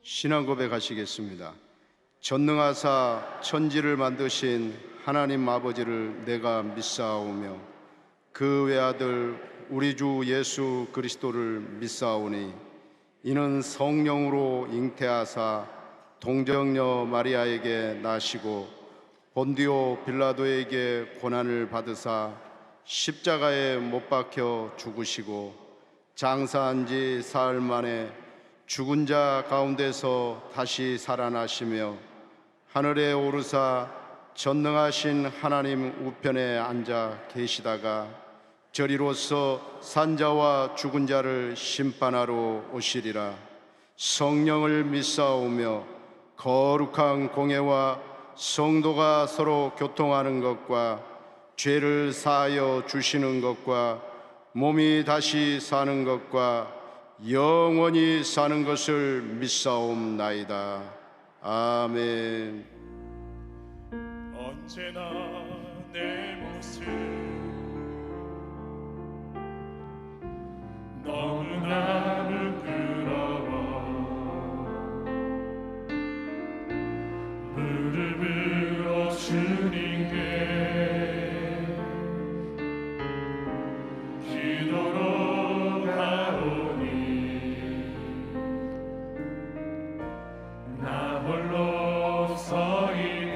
신앙 고백하시겠습니다. 전능하사 천지를 만드신 하나님 아버지를 내가 믿사오며 그 외아들 우리 주 예수 그리스도를 믿사오니 이는 성령으로 잉태하사 동정녀 마리아에게 나시고 본디오 빌라도에게 고난을 받으사 십자가에 못 박혀 죽으시고 장사한 지 사흘 만에 죽은 자 가운데서 다시 살아나시며 하늘에 오르사 전능하신 하나님 우편에 앉아 계시다가 저리로서 산자와 죽은 자를 심판하러 오시리라. 성령을 믿사오며 거룩한 공회와 성도가 서로 교통하는 것과 죄를 사하여 주시는 것과 몸이 다시 사는 것과 영원히 사는 것을 믿사옵나이다. 아멘. 언제나 내 모습 너무나 부끄러워 무릎으로 주님께 기도로 가오니 나 홀로 서 있는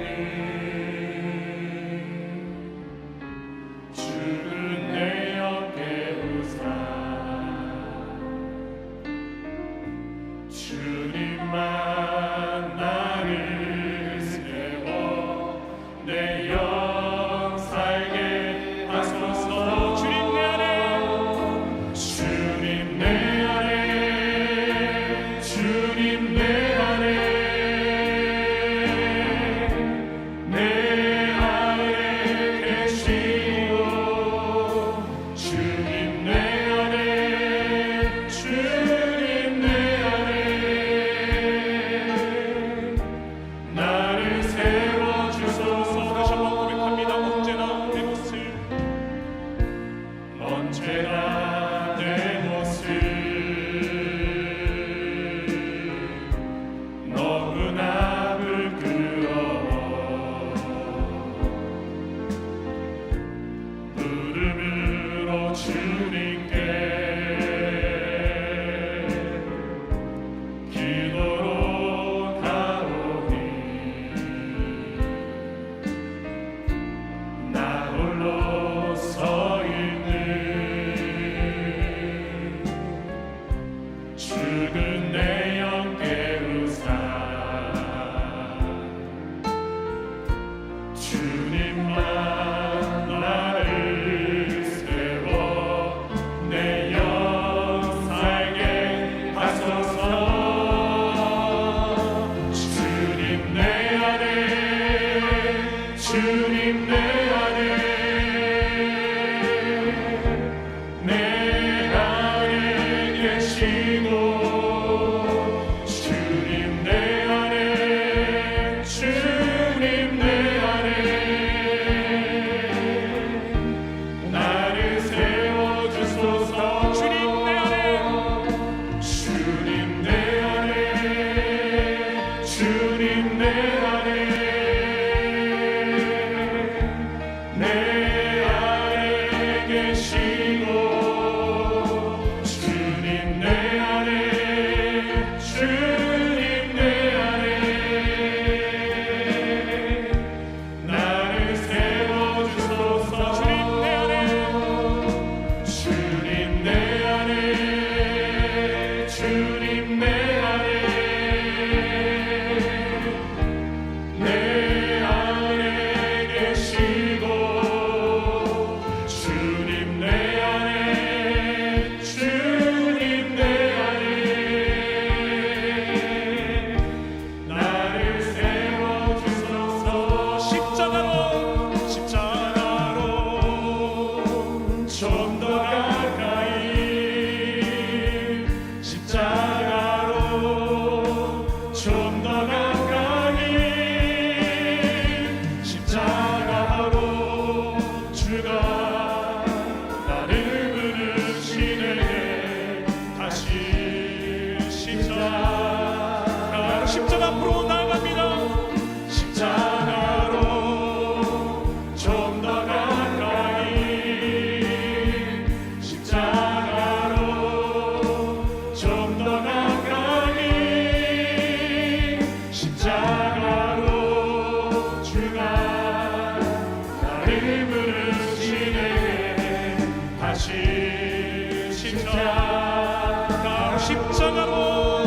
십자가로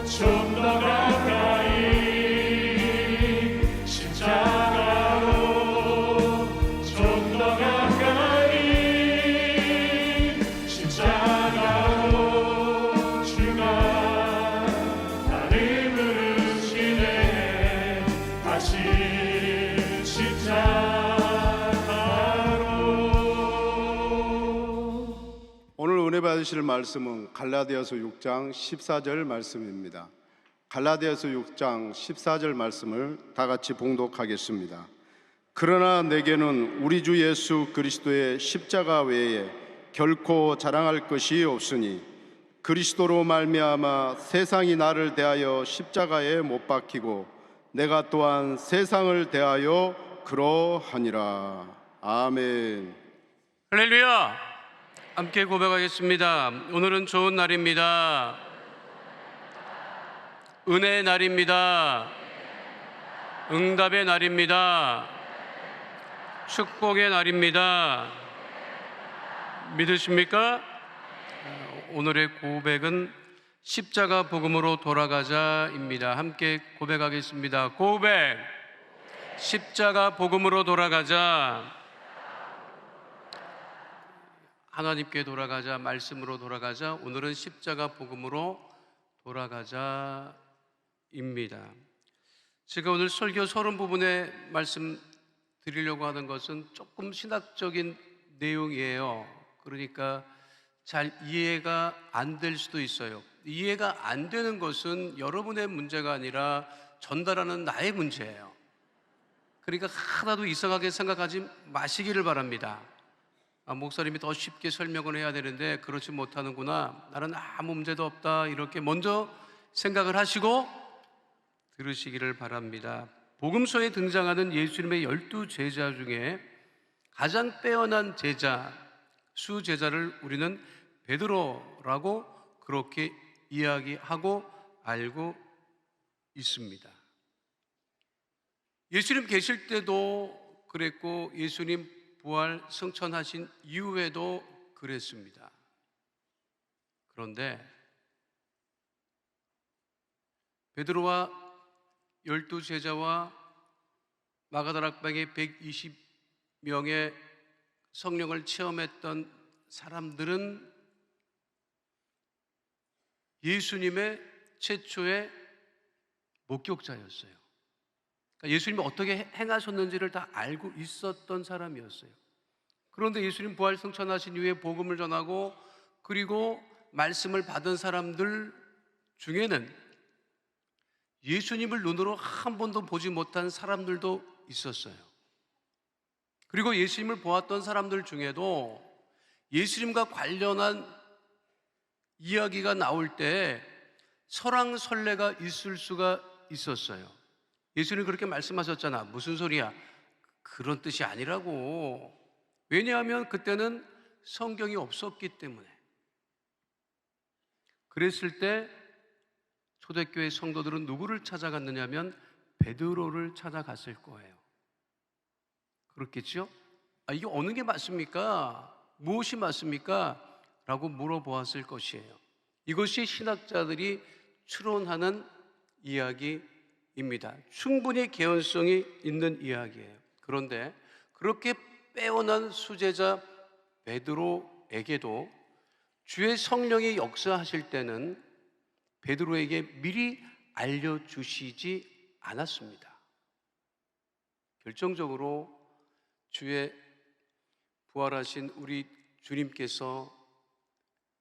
좀 더 가까이 십자가로 좀 더 가까이 십자가로 주가 나를 부르시네 다시 십자가로. 오늘 은혜 받으실 말씀은 갈라디아서 6장 14절 말씀입니다. 갈라디아서 6장 14절 말씀을 다 같이 봉독하겠습니다. 그러나 내게는 우리 주 예수 그리스도의 십자가 외에 결코 자랑할 것이 없으니 그리스도로 말미암아 세상이 나를 대하여 십자가에 못 박히고 내가 또한 세상을 대하여 그러하니라. 아멘. 할렐루야! 함께 고백하겠습니다. 오늘은 좋은 날입니다. 은혜의 날입니다. 응답의 날입니다. 축복의 날입니다. 믿으십니까? 오늘의 고백은 십자가 복음으로 돌아가자입니다. 함께 고백하겠습니다. 고백! 십자가 복음으로 돌아가자. 하나님께 돌아가자, 말씀으로 돌아가자. 오늘은 십자가 복음으로 돌아가자입니다. 제가 오늘 설교 서론 부분에 말씀드리려고 하는 것은 조금 신학적인 내용이에요. 그러니까 잘 이해가 안 될 수도 있어요. 이해가 안 되는 것은 여러분의 문제가 아니라 전달하는 나의 문제예요. 그러니까 하나도 이상하게 생각하지 마시기를 바랍니다. 목사님이 더 쉽게 설명을 해야 되는데 그렇지 못하는구나, 나는 아무 문제도 없다, 이렇게 먼저 생각을 하시고 들으시기를 바랍니다. 복음서에 등장하는 예수님의 12 제자 중에 가장 빼어난 제자, 수제자를 우리는 베드로라고 그렇게 이야기하고 알고 있습니다. 예수님 계실 때도 그랬고 예수님 부활 승천하신 이후에도 그랬습니다. 그런데 베드로와 12 제자와 마가다락방의 120명의 성령을 체험했던 사람들은 예수님의 최초의 목격자였어요. 그러니까 예수님이 어떻게 행하셨는지를 다 알고 있었던 사람이었어요. 그런데 예수님 부활 승천하신 이후에 복음을 전하고 그리고 말씀을 받은 사람들 중에는 예수님을 눈으로 한 번도 보지 못한 사람들도 있었어요. 그리고 예수님을 보았던 사람들 중에도 예수님과 관련한 이야기가 나올 때 설왕설래가 있을 수가 있었어요. 예수님 그렇게 말씀하셨잖아. 무슨 소리야? 그런 뜻이 아니라고. 왜냐하면 그때는 성경이 없었기 때문에. 그랬을 때 초대교회 성도들은 누구를 찾아갔느냐면 베드로를 찾아갔을 거예요. 그렇겠죠? 이게 어느 게 맞습니까? 무엇이 맞습니까? 라고 물어보았을 것이에요. 이것이 신학자들이 추론하는 이야기입니다. 충분히 개연성이 있는 이야기예요. 그런데 그렇게 빼어난 수제자 베드로에게도 주의 성령이 역사하실 때는 베드로에게 미리 알려주시지 않았습니다. 결정적으로 주의 부활하신 우리 주님께서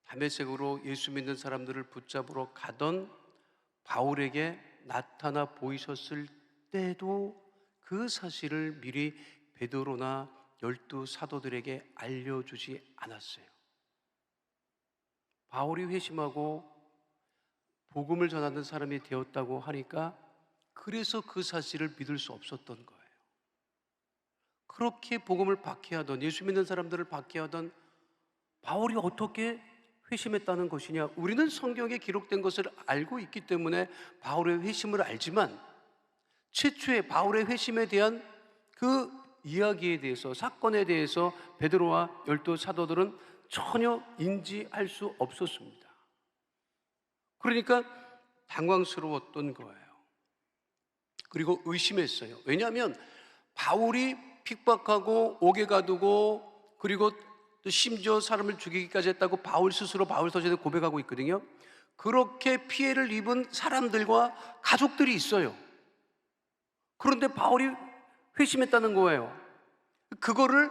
다메섹으로 예수 믿는 사람들을 붙잡으러 가던 바울에게 나타나 보이셨을 때도 그 사실을 미리 베드로나 12 사도들에게 알려주지 않았어요. 바울이 회심하고 복음을 전하는 사람이 되었다고 하니까 그래서 그 사실을 믿을 수 없었던 거예요. 그렇게 복음을 박해하던, 예수 믿는 사람들을 박해하던 바울이 어떻게 회심했다는 것이냐? 우리는 성경에 기록된 것을 알고 있기 때문에 바울의 회심을 알지만 최초의 바울의 회심에 대한 그 이야기에 대해서, 사건에 대해서 베드로와 열두 사도들은 전혀 인지할 수 없었습니다. 그러니까 당황스러웠던 거예요. 그리고 의심했어요. 왜냐하면 바울이 핍박하고 옥에 가두고 그리고 또 심지어 사람을 죽이기까지 했다고 바울 스스로 바울 서신에 고백하고 있거든요. 그렇게 피해를 입은 사람들과 가족들이 있어요. 그런데 바울이 회심했다는 거예요. 그거를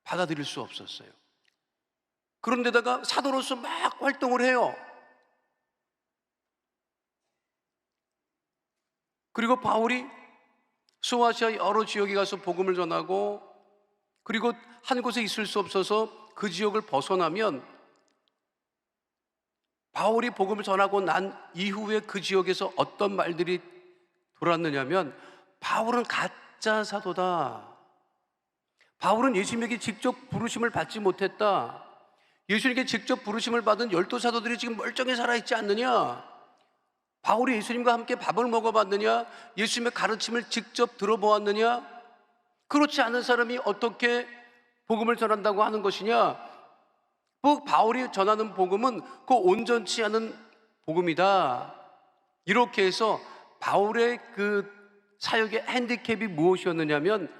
받아들일 수 없었어요. 그런데다가 사도로서 막 활동을 해요. 그리고 바울이 소아시아 여러 지역에 가서 복음을 전하고, 그리고 한 곳에 있을 수 없어서 그 지역을 벗어나면, 바울이 복음을 전하고 난 이후에 그 지역에서 어떤 말들이 돌았느냐면, 바울은 가짜 사도다, 바울은 예수님에게 직접 부르심을 받지 못했다, 예수님께 직접 부르심을 받은 열두 사도들이 지금 멀쩡히 살아있지 않느냐, 바울이 예수님과 함께 밥을 먹어봤느냐, 예수님의 가르침을 직접 들어보았느냐, 그렇지 않은 사람이 어떻게 복음을 전한다고 하는 것이냐, 그 바울이 전하는 복음은 그 온전치 않은 복음이다. 이렇게 해서 바울의 그 사역의 핸디캡이 무엇이었느냐면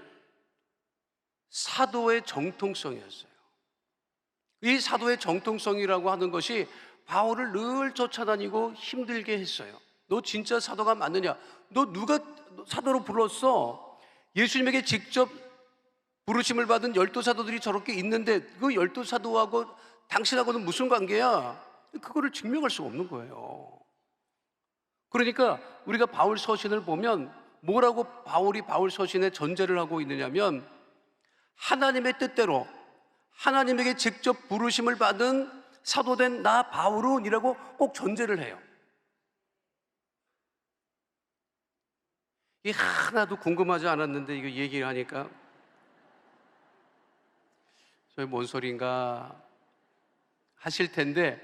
사도의 정통성이었어요. 이 사도의 정통성이라고 하는 것이 바울을 늘 쫓아다니고 힘들게 했어요. 너 진짜 사도가 맞느냐? 너 누가 사도로 불렀어? 예수님에게 직접 부르심을 받은 열두 사도들이 저렇게 있는데 그 열두 사도하고 당신하고는 무슨 관계야? 그거를 증명할 수가 없는 거예요. 그러니까 우리가 바울 서신을 보면 뭐라고 바울이 바울 서신에 전제를 하고 있느냐면, 하나님의 뜻대로 하나님에게 직접 부르심을 받은 사도된 나 바울은이라고 꼭 전제를 해요. 이게 하나도 궁금하지 않았는데 이거 얘기를 하니까 저희 뭔 소린가 하실 텐데,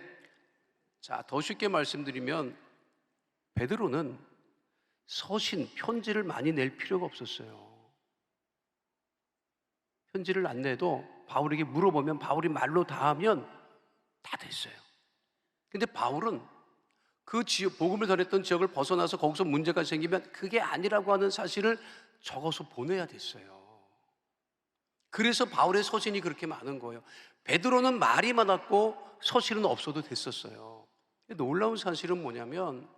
자, 더 쉽게 말씀드리면 베드로는 서신, 편지를 많이 낼 필요가 없었어요. 편지를 안 내도 바울에게 물어보면 바울이 말로 다 하면 다 됐어요. 근데 바울은 그 지역, 복음을 전했던 지역을 벗어나서 거기서 문제가 생기면 그게 아니라고 하는 사실을 적어서 보내야 됐어요. 그래서 바울의 서신이 그렇게 많은 거예요. 베드로는 말이 많았고 서신은 없어도 됐었어요. 놀라운 사실은 뭐냐면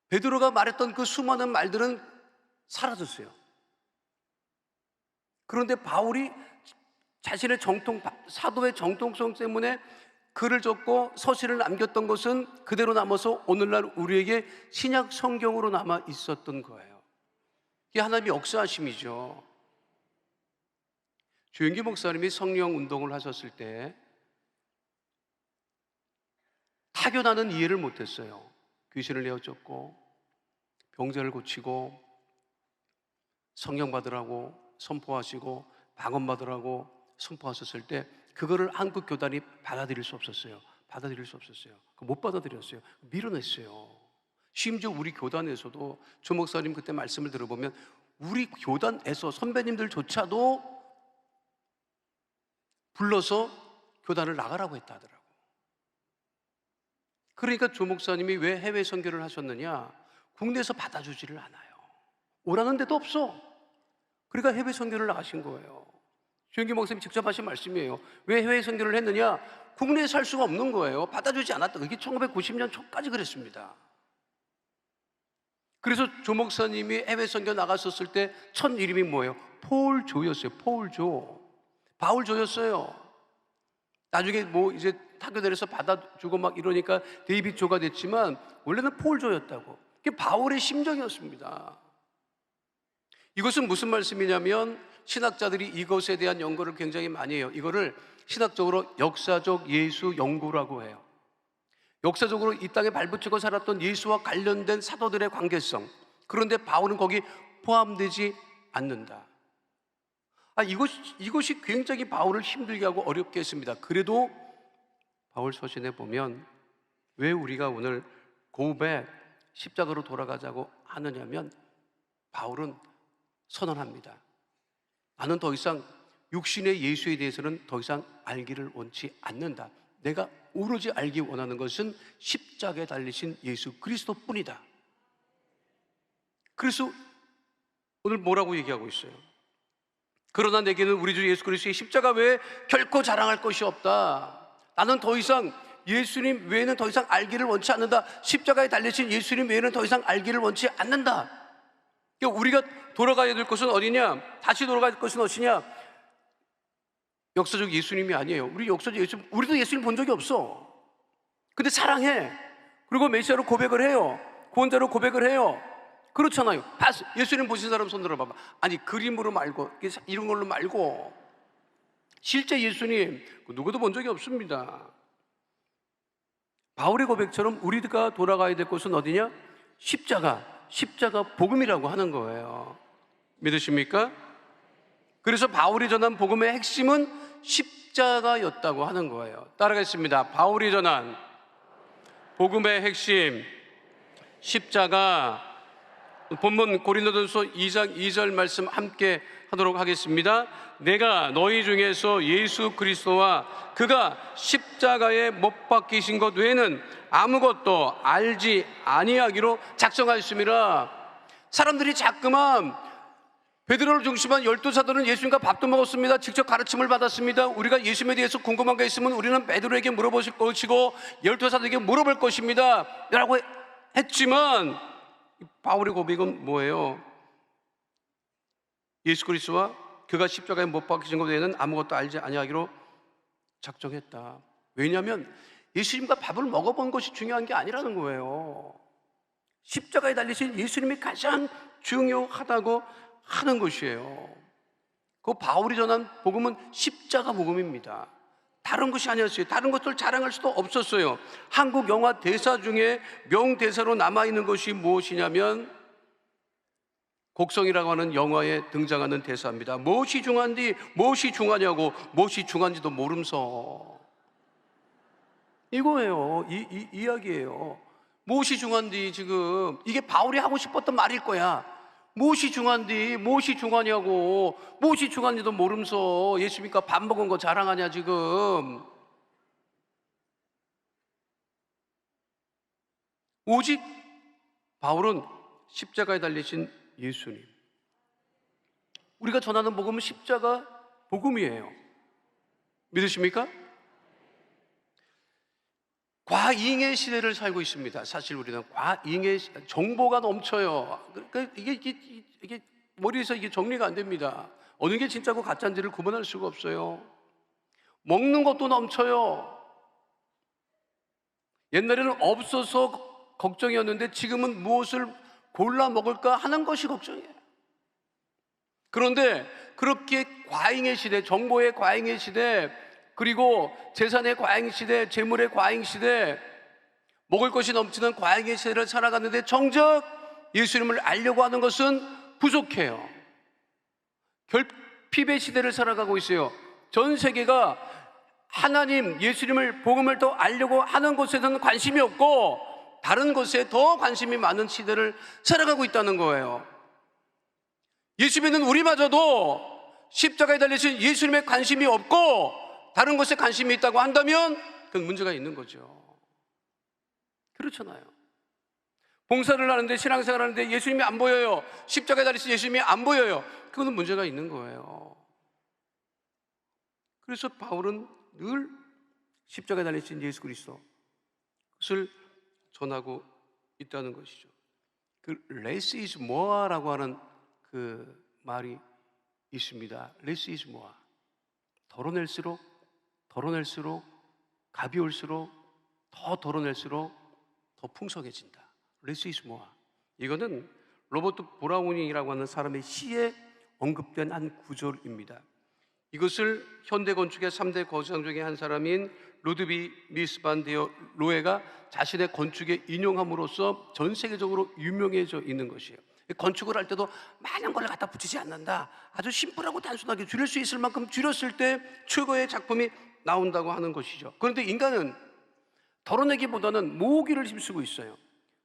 베드로가 말했던 그 수많은 말들은 사라졌어요. 그런데 바울이 자신의 사도의 정통성 때문에 글을 적고 서신을 남겼던 것은 그대로 남아서 오늘날 우리에게 신약 성경으로 남아 있었던 거예요. 이게 하나님의 역사하심이죠. 조영기 목사님이 성령 운동을 하셨을 때 타교나는 이해를 못했어요. 귀신을 내어쫓고 병자를 고치고 성령 받으라고 선포하시고 방언 받으라고 선포하셨을 때 그거를 한국 교단이 받아들일 수 없었어요. 못 받아들였어요. 밀어냈어요. 심지어 우리 교단에서도 조 목사님 그때 말씀을 들어보면 우리 교단에서 선배님들조차도 불러서 교단을 나가라고 했다 하더라고. 그러니까 조 목사님이 왜 해외 선교를 하셨느냐? 국내에서 받아주지를 않아요. 오라는 데도 없어. 그러니까 해외 선교를 나가신 거예요. 조영기 목사님이 직접 하신 말씀이에요. 왜 해외 선교를 했느냐? 국내에 살 수가 없는 거예요. 받아주지 않았다. 이게 1990년 초까지 그랬습니다. 그래서 조 목사님이 해외 선교 나갔었을 때 첫 이름이 뭐예요? 폴조였어요. 폴조. 바울조였어요. 나중에 뭐 이제 타교들에서 받아주고 막 이러니까 데이빗 조가 됐지만 원래는 폴조였다고. 그게 바울의 심정이었습니다. 이것은 무슨 말씀이냐면 신학자들이 이것에 대한 연구를 굉장히 많이 해요. 이거를 신학적으로 역사적 예수 연구라고 해요. 역사적으로 이 땅에 발붙이고 살았던 예수와 관련된 사도들의 관계성. 그런데 바울은 거기 포함되지 않는다. 이것이 굉장히 바울을 힘들게 하고 어렵게 했습니다. 그래도 바울 서신에 보면 왜 우리가 오늘 고백 십자가로 돌아가자고 하느냐면 바울은 선언합니다. 나는 더 이상 육신의 예수에 대해서는 더 이상 알기를 원치 않는다. 내가 오로지 알기 원하는 것은 십자가에 달리신 예수 그리스도뿐이다. 그래서 오늘 뭐라고 얘기하고 있어요? 그러나 내게는 우리 주 예수 그리스도의 십자가 외에 결코 자랑할 것이 없다. 나는 더 이상 예수님 외에는 더 이상 알기를 원치 않는다. 십자가에 달리신 예수님 외에는 더 이상 알기를 원치 않는다. 그러니까 우리가 돌아가야 될 것은 어디냐? 다시 돌아갈 것은 어디냐? 역사적 예수님이 아니에요. 우리도 예수님 본 적이 없어. 근데 사랑해. 그리고 메시아로 고백을 해요. 구원자로 고백을 해요. 그렇잖아요. 예수님 보신 사람 손 들어봐봐. 아니, 그림으로 말고 이런 걸로 말고 실제 예수님 누구도 본 적이 없습니다. 바울의 고백처럼 우리가 돌아가야 될 곳은 어디냐? 십자가 복음이라고 하는 거예요. 믿으십니까? 그래서 바울이 전한 복음의 핵심은 십자가였다고 하는 거예요. 따라가겠습니다. 바울이 전한 복음의 핵심 십자가. 본문 고린도전서 2장 2절 말씀 함께 하도록 하겠습니다. 내가 너희 중에서 예수 그리스도와 그가 십자가에 못 박히신 것 외에는 아무것도 알지 아니하기로 작정하였음이라. 사람들이 자꾸만 베드로를 중심한 12사도는 예수님과 밥도 먹었습니다. 직접 가르침을 받았습니다. 우리가 예수님에 대해서 궁금한 게 있으면 우리는 베드로에게 물어보실 것이고 12사도에게 물어볼 것입니다 라고 했지만 바울의 고백은 뭐예요? 예수 그리스도와 그가 십자가에 못 박히신 것 외에는 아무것도 알지 아니하기로 작정했다. 왜냐하면 예수님과 밥을 먹어본 것이 중요한 게 아니라는 거예요. 십자가에 달리신 예수님이 가장 중요하다고 하는 것이에요. 그 바울이 전한 복음은 십자가 복음입니다. 다른 것이 아니었어요. 다른 것들 자랑할 수도 없었어요. 한국 영화 대사 중에 명대사로 남아있는 것이 무엇이냐면 곡성이라고 하는 영화에 등장하는 대사입니다. 무엇이 중요한지, 무엇이 중요하냐고, 무엇이 중요한지도 모름서. 이거예요. 이 이야기예요. 무엇이 중요한지 지금 이게 바울이 하고 싶었던 말일 거야. 무엇이 중요한지, 무엇이 중요하냐고, 무엇이 중요한지도 모름서 예수님과 밥 먹은 거 자랑하냐 지금. 오직 바울은 십자가에 달리신 예수님, 우리가 전하는 복음은 십자가 복음이에요. 믿으십니까? 과잉의 시대를 살고 있습니다. 사실 우리는 과잉의 정보가 넘쳐요. 그러니까 이게 머리에서 이게 정리가 안 됩니다. 어느 게 진짜고 가짜인지를 구분할 수가 없어요. 먹는 것도 넘쳐요. 옛날에는 없어서 걱정이었는데 지금은 무엇을 골라 먹을까 하는 것이 걱정이에요. 그런데 그렇게 과잉의 시대, 정보의 과잉의 시대, 그리고 재산의 과잉 시대, 재물의 과잉 시대, 먹을 것이 넘치는 과잉의 시대를 살아갔는데 정작 예수님을 알려고 하는 것은 부족해요. 결핍의 시대를 살아가고 있어요. 전 세계가 하나님, 예수님을, 복음을 더 알려고 하는 것에는 관심이 없고 다른 것에 더 관심이 많은 시대를 살아가고 있다는 거예요. 예수 믿는 우리마저도 십자가에 달리신 예수님에 관심이 없고 다른 것에 관심이 있다고 한다면 그건 문제가 있는 거죠. 그렇잖아요. 봉사를 하는데, 신앙생활을 하는데 예수님이 안 보여요. 십자가에 달리신 예수님이 안 보여요. 그거는 문제가 있는 거예요. 그래서 바울은 늘 십자가에 달리신 예수 그리스도, 그것을 전하고 있다는 것이죠. 그 less is more라고 하는 그 말이 있습니다. less is more. 덜어낼수록 값이 올수록 더 덜어낼수록 더 풍성해진다. less is more. 이거는 로버트 브라우닝이라고 하는 사람의 시에 언급된 한 구절입니다. 이것을 현대 건축의 3대 거장 중에 한 사람인 루드비 미스 반 데어 로에가 자신의 건축에 인용함으로써 전 세계적으로 유명해져 있는 것이에요. 건축을 할 때도 많은 걸 갖다 붙이지 않는다. 아주 심플하고 단순하게 줄일 수 있을 만큼 줄였을 때 최고의 작품이 나온다고 하는 것이죠. 그런데 인간은 덜어내기보다는 모으기를 힘쓰고 있어요.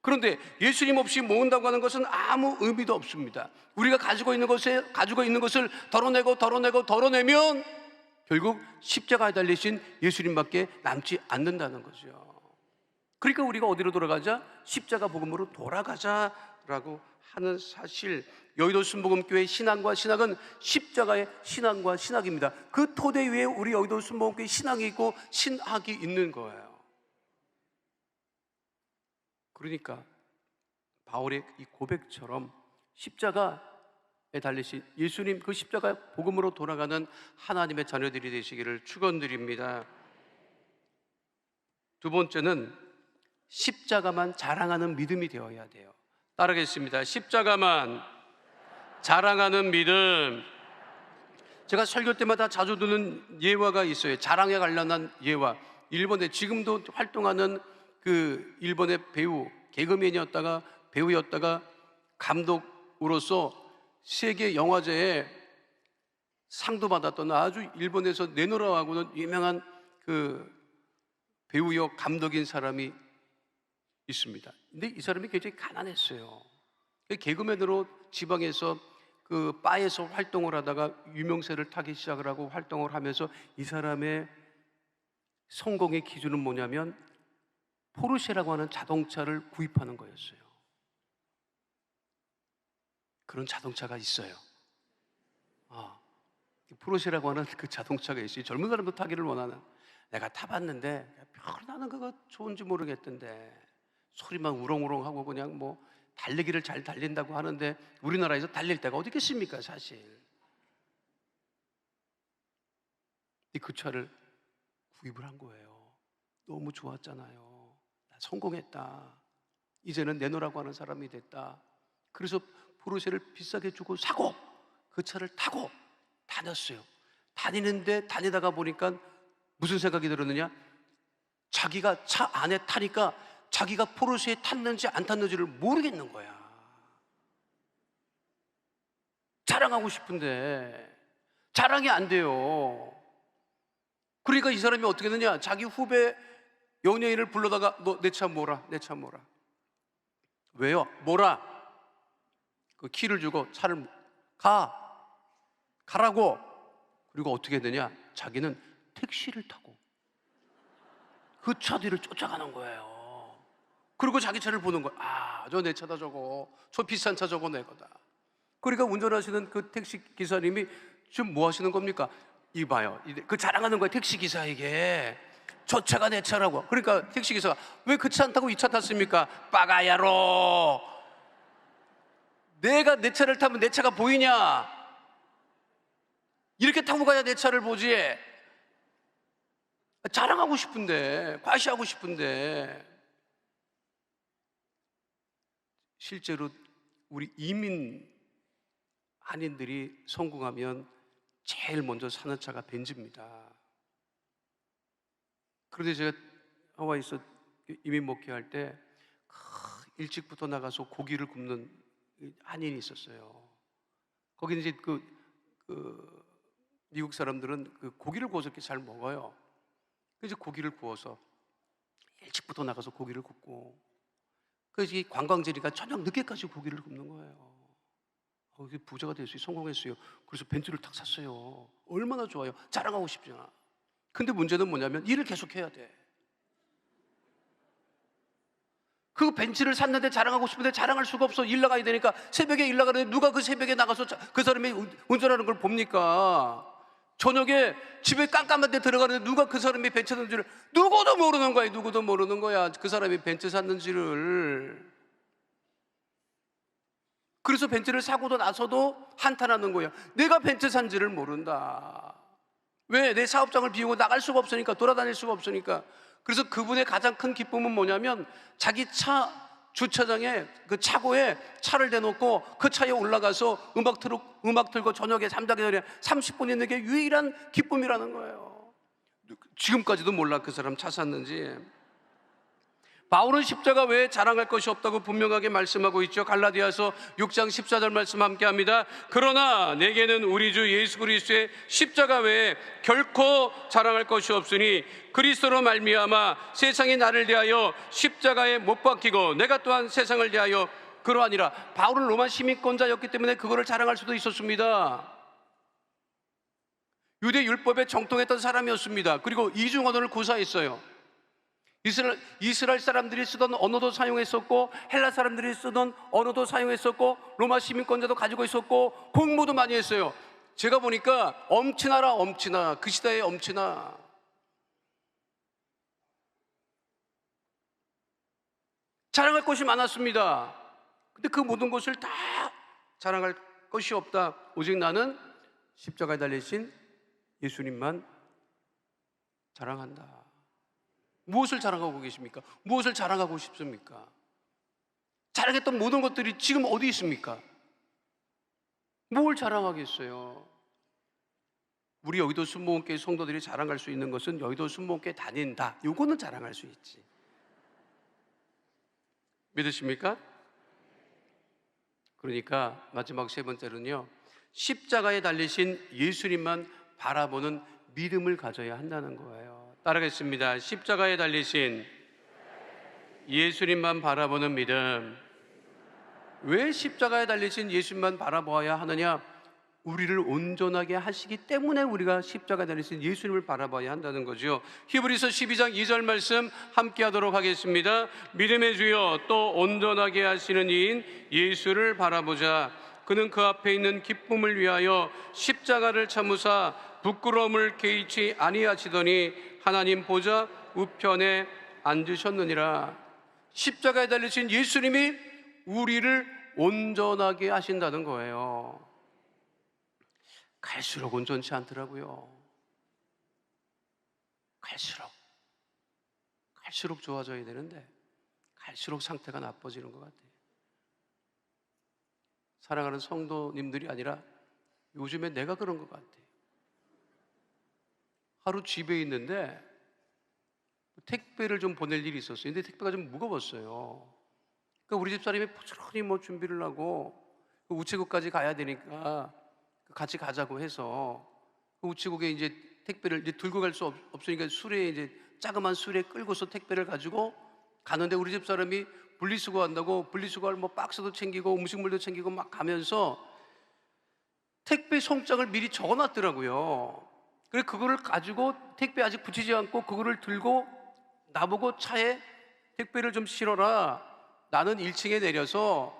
그런데 예수님 없이 모은다고 하는 것은 아무 의미도 없습니다. 우리가 가지고 있는 것을 덜어내면 결국 십자가에 달리신 예수님밖에 남지 않는다는 거죠. 그러니까 우리가 어디로 돌아가자? 십자가 복음으로 돌아가자라고 하는 사실. 여의도 순복음교회 신앙과 신학은 십자가의 신앙과 신학입니다. 그 토대 위에 우리 여의도 순복음교회 신앙이 있고 신학이 있는 거예요. 그러니까 바울의 이 고백처럼 십자가에 달리신 예수님, 그 십자가 복음으로 돌아가는 하나님의 자녀들이 되시기를 축원드립니다. 두 번째는 십자가만 자랑하는 믿음이 되어야 돼요. 따르겠습니다. 십자가만 자랑하는 믿음. 제가 설교 때마다 자주 듣는 예화가 있어요. 자랑에 관련한 예화. 일본에 지금도 활동하는 그 일본의 배우, 개그맨이었다가 배우였다가 감독으로서 세계 영화제에 상도 받았던 아주 일본에서 네노라하고는 유명한 그 배우역 감독인 사람이 있습니다. 근데 이 사람이 굉장히 가난했어요. 개그맨으로 지방에서 그 바에서 활동을 하다가 유명세를 타기 시작을 하고 활동을 하면서 이 사람의 성공의 기준은 뭐냐면 포르쉐라고 하는 자동차를 구입하는 거였어요. 그런 자동차가 있어요. 포르쉐라고 하는 그 자동차가 있어요. 젊은 사람도 타기를 원하는. 내가 타봤는데 별 나는 그거 좋은지 모르겠던데 소리만 우렁우렁하고 그냥 뭐 달리기를 잘 달린다고 하는데 우리나라에서 달릴 데가 어디 있겠습니까 사실. 그 차를 구입을 한 거예요. 너무 좋았잖아요. 나 성공했다. 이제는 내놓으라고 하는 사람이 됐다. 그래서 포르쉐를 비싸게 주고 사고 그 차를 타고 다녔어요. 다니는데 다니다가 보니까 무슨 생각이 들었느냐? 자기가 차 안에 타니까 자기가 포르쉐에 탔는지 안 탔는지를 모르겠는 거야. 자랑하고 싶은데 자랑이 안 돼요. 그러니까 이 사람이 어떻게 되냐? 자기 후배 연예인을 불러다가 너 내 차 몰아, 내 차 몰아. 왜요? 몰아. 그 키를 주고 차를 가라고. 그리고 어떻게 되냐? 자기는 택시를 타고 그 차 뒤를 쫓아가는 거예요. 그리고 자기 차를 보는 거야. 아, 저 내 차다 저거. 저 비싼 차 저거 내 거다. 그러니까 운전하시는 그 택시 기사님이 지금 뭐 하시는 겁니까? 이봐요. 그 자랑하는 거야 택시 기사에게. 저 차가 내 차라고. 그러니까 택시 기사가 왜 그 차 안 타고 이 차 탔습니까? 빠가야로. 내가 내 차를 타면 내 차가 보이냐? 이렇게 타고 가야 내 차를 보지. 자랑하고 싶은데, 과시하고 싶은데. 실제로 우리 이민 한인들이 성공하면 제일 먼저 사는 차가 벤츠입니다. 그런데 제가 하와이에서 이민 목회할 때 일찍부터 나가서 고기를 굽는 한인이 있었어요. 거기는 이제 미국 사람들은 그 고기를 구워서 이렇게 잘 먹어요. 그래서 고기를 구워서 일찍부터 나가서 고기를 굽고, 그래서 이 관광지니까 저녁 늦게까지 고기를 굽는 거예요. 부자가 됐어요. 성공했어요. 그래서 벤츠를 탁 샀어요. 얼마나 좋아요. 자랑하고 싶잖아. 근데 문제는 뭐냐면 일을 계속 해야 돼. 그 벤츠를 샀는데 자랑하고 싶은데 자랑할 수가 없어. 일 나가야 되니까. 새벽에 일 나가는데 누가 그 새벽에 나가서 그 사람이 운전하는 걸 봅니까? 저녁에 집에 깜깜한 데 들어가는데 누가 그 사람이 벤츠 샀는지를 누구도 모르는 거야. 누구도 모르는 거야. 그 사람이 벤츠 샀는지를. 그래서 벤츠를 사고도 나서도 한탄하는 거야. 내가 벤츠 산지를 모른다. 왜? 내 사업장을 비우고 나갈 수가 없으니까, 돌아다닐 수가 없으니까. 그래서 그분의 가장 큰 기쁨은 뭐냐면 자기 차 주차장에 그 차고에 차를 대놓고 그 차에 올라가서 음악 틀고 저녁에 잠자기 전에 30분 있는 게 유일한 기쁨이라는 거예요. 지금까지도 몰라 그 사람 차 샀는지. 바울은 십자가 외에 자랑할 것이 없다고 분명하게 말씀하고 있죠. 갈라디아서 6장 14절 말씀 함께합니다. 그러나 내게는 우리 주 예수 그리스도의 십자가 외에 결코 자랑할 것이 없으니 그리스도로 말미암아 세상이 나를 대하여 십자가에 못 박히고 내가 또한 세상을 대하여 그러하니라. 바울은 로마 시민권자였기 때문에 그거를 자랑할 수도 있었습니다. 유대 율법에 정통했던 사람이었습니다. 그리고 이중 언어를 구사했어요. 이스라엘 사람들이 쓰던 언어도 사용했었고 헬라 사람들이 쓰던 언어도 사용했었고 로마 시민권자도 가지고 있었고 공부도 많이 했어요. 제가 보니까 엄친아라 엄친아, 그 시대의 엄친아. 자랑할 것이 많았습니다. 근데 그 모든 것을 다 자랑할 것이 없다. 오직 나는 십자가에 달리신 예수님만 자랑한다. 무엇을 자랑하고 계십니까? 무엇을 자랑하고 싶습니까? 자랑했던 모든 것들이 지금 어디 있습니까? 뭘 자랑하겠어요? 우리 여의도 순복음교회 성도들이 자랑할 수 있는 것은 여의도 순복음교회 다닌다. 요거는 자랑할 수 있지. 믿으십니까? 그러니까 마지막 세 번째로는요, 십자가에 달리신 예수님만 바라보는 믿음을 가져야 한다는 거예요. 따라하겠습니다. 십자가에 달리신 예수님만 바라보는 믿음. 왜 십자가에 달리신 예수님만 바라보아야 하느냐? 우리를 온전하게 하시기 때문에 우리가 십자가에 달리신 예수님을 바라봐야 한다는 거죠. 히브리서 12장 2절 말씀 함께 하도록 하겠습니다. 믿음의 주여 또 온전하게 하시는 이인 예수를 바라보자. 그는 그 앞에 있는 기쁨을 위하여 십자가를 참으사 부끄러움을 개의치 아니하시더니 하나님 보좌 우편에 앉으셨느니라. 십자가에 달리신 예수님이 우리를 온전하게 하신다는 거예요. 갈수록 온전치 않더라고요. 갈수록 좋아져야 되는데 갈수록 상태가 나빠지는 것 같아요. 사랑하는 성도님들이 아니라 요즘에 내가 그런 것 같아요. 하루 집에 있는데 택배를 좀 보낼 일이 있었어요. 근데 택배가 좀 무거웠어요. 그러니까 우리 집사람이 부지런히 준비를 하고 우체국까지 가야 되니까 같이 가자고 해서 우체국에 이제 택배를 이제 들고 갈 수 없으니까 수레에 이제 자그만 수레 끌고서 택배를 가지고 가는데 우리 집사람이 분리수거 한다고 분리수거할 박스도 챙기고 음식물도 챙기고 막 가면서 택배 송장을 미리 적어놨더라고요. 그래서 그거를 가지고 택배 아직 붙이지 않고 그거를 들고 나보고 차에 택배를 좀 실어라. 나는 1층에 내려서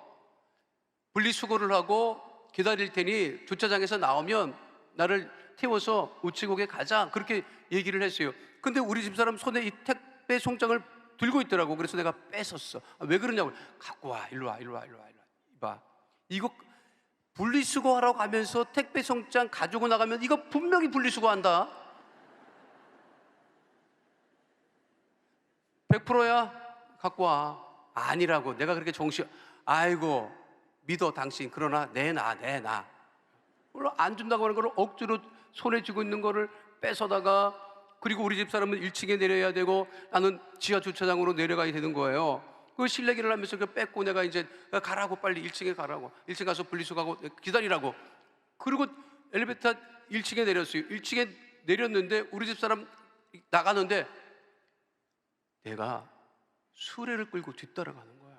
분리수거를 하고 기다릴 테니 주차장에서 나오면 나를 태워서 우체국에 가자. 그렇게 얘기를 했어요. 근데 우리 집사람 손에 이 택배 송장을 들고 있더라고. 그래서 내가 뺏었어. 왜 그러냐고. 갖고 와. 일로 와. 이봐. 이거 분리수거하러 가면서 택배 송장 가지고 나가면 이거 분명히 분리수거한다. 100%야. 갖고 와. 아니라고. 내가 그렇게 아이고 믿어 당신. 그러나 내놔. 물론 안 준다고 하는 걸 억지로 손에 쥐고 있는 거를 뺏어다가, 그리고 우리 집사람은 1층에 내려야 되고 나는 지하 주차장으로 내려가야 되는 거예요. 그 실내기를 하면서 그 뺏고 내가 이제 가라고, 빨리 1층에 가라고, 1층 가서 분리수거하고 기다리라고. 그리고 엘리베이터 1층에 내렸어요. 1층에 내렸는데 우리 집사람 나가는데 내가 수레를 끌고 뒤따라가는 거야.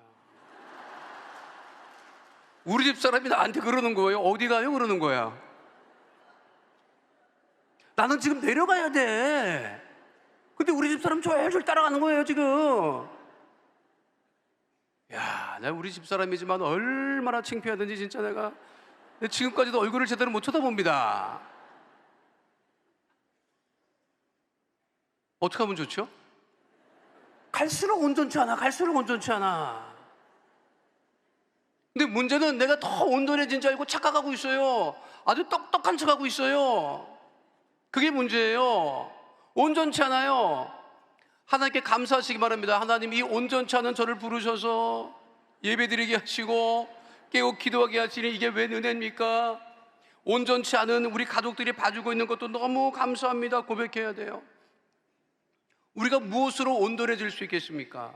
우리 집사람이 나한테 그러는 거예요. 어디 가요? 그러는 거야. 나는 지금 내려가야 돼. 근데 우리 집사람 졸졸 따라가는 거예요 지금. 야, 내가 우리 집사람이지만 얼마나 창피하든지 진짜 내가 지금까지도 얼굴을 제대로 못 쳐다봅니다. 어떻게 하면 좋죠? 갈수록 온전치 않아. 근데 문제는 내가 더 온전해진 줄 알고 착각하고 있어요. 아주 똑똑한 척하고 있어요. 그게 문제예요. 온전치 않아요. 하나님께 감사하시기 바랍니다. 하나님, 이 온전치 않은 저를 부르셔서 예배드리게 하시고 깨고 기도하게 하시니 이게 웬 은혜입니까? 온전치 않은 우리 가족들이 봐주고 있는 것도 너무 감사합니다. 고백해야 돼요. 우리가 무엇으로 온전해질 수 있겠습니까?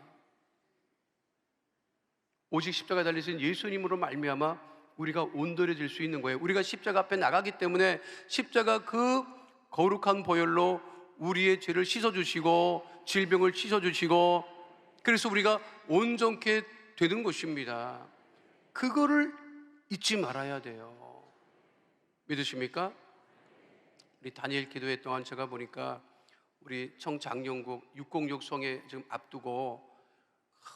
오직 십자가에 달리신 예수님으로 말미암아 우리가 온전해질 수 있는 거예요. 우리가 십자가 앞에 나가기 때문에 십자가 그 거룩한 보혈로 우리의 죄를 씻어주시고 질병을 씻어주시고 그래서 우리가 온전케 되는 것입니다. 그거를 잊지 말아야 돼요. 믿으십니까? 우리 다니엘 기도회 동안 제가 보니까 우리 청장년국 606 성에 지금 앞두고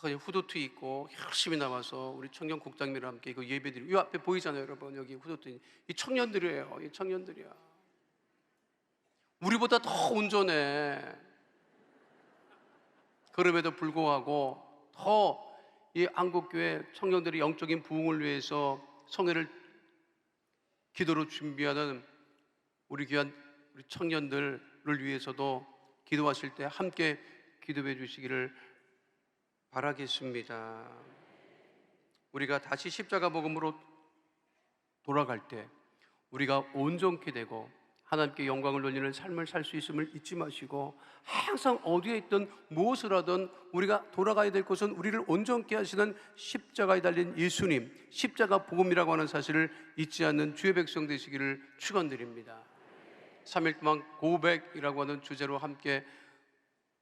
후드티 입고 열심히 나와서 우리 청년 국장님이랑 함께 이거 예배드리고 이 앞에 보이잖아요, 여러분. 여기 후드티 이 청년들이에요. 이 청년들이야. 우리보다 더 온전해. 그럼에도 불구하고 더 이 한국교회 청년들의 영적인 부흥을 위해서 성회를 기도로 준비하는 우리 귀한 우리 청년들을 위해서도 기도하실 때 함께 기도해 주시기를 바라겠습니다. 우리가 다시 십자가 복음으로 돌아갈 때 우리가 온전케 되고 하나님께 영광을 돌리는 삶을 살 수 있음을 잊지 마시고 항상 어디에 있든 무엇을 하든 우리가 돌아가야 될 곳은 우리를 온전케 하시는 십자가에 달린 예수님, 십자가 복음이라고 하는 사실을 잊지 않는 주의 백성 되시기를 축원드립니다. 3일 동안 고백이라고 하는 주제로 함께